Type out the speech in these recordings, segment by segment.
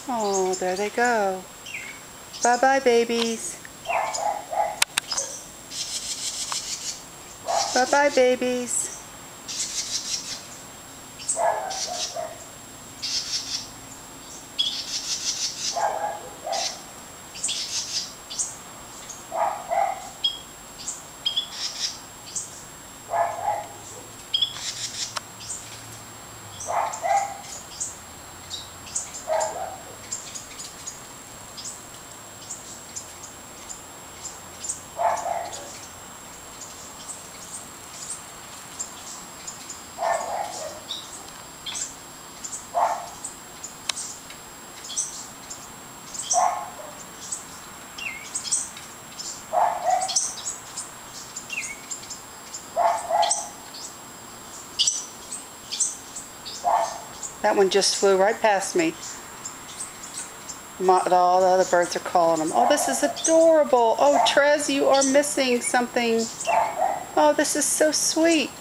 Oh, there they go. Bye-bye, babies. Bye-bye, babies. That one just flew right past me. All the other birds are calling them. Oh, this is adorable. Oh, Trez, you are missing something. Oh, this is so sweet.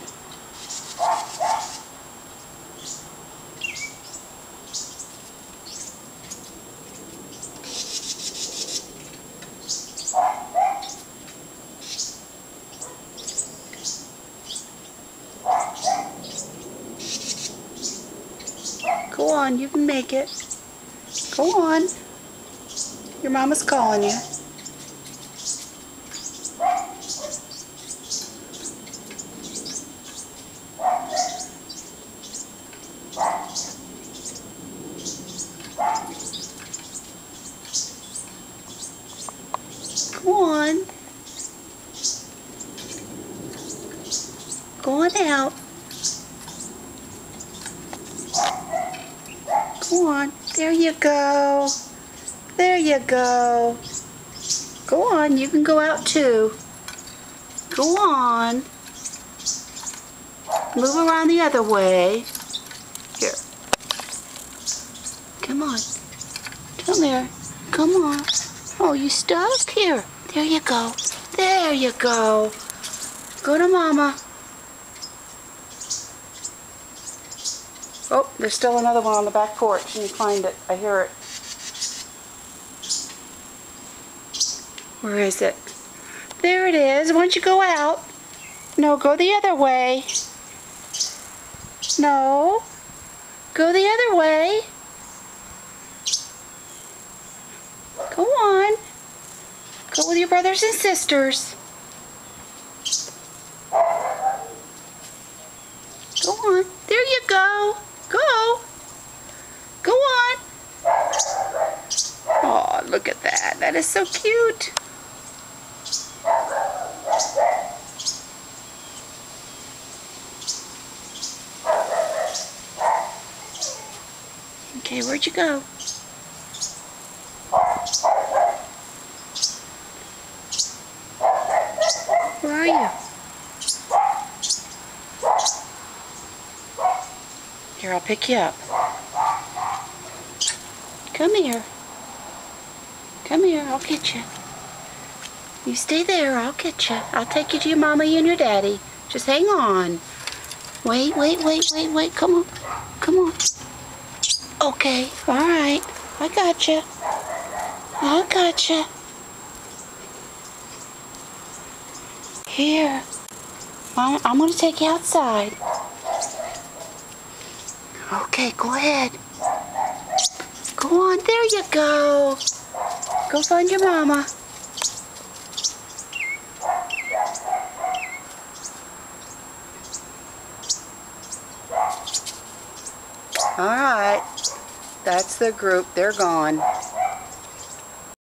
Go on, you can make it. Go on. Your mama's calling you. Go on. Go on out. Go on. There you go. There you go. Go on. You can go out too. Go on. Move around the other way. Here. Come on. Come here. Come on. Oh, you stuck? Here. There you go. There you go. Go to Mama. Oh, there's still another one on the back porch. Let me find it. I hear it. Where is it? There it is. Why don't you go out? No, go the other way. No. Go the other way. Go on. Go with your brothers and sisters. Go on. There you go. Go. Go on. Oh, look at that. That is so cute. Okay, where'd you go? Where are you? Here, I'll pick you up. Come here. Come here, I'll get you. You stay there, I'll get you. I'll take you to your mama and your daddy. Just hang on. Wait, wait, wait, wait, wait. Come on. Come on. Okay, all right. I got you. I got you. Here. I'm going to take you outside. Okay, go ahead. Go on. There you go. Go find your mama. All right. That's the group. They're gone.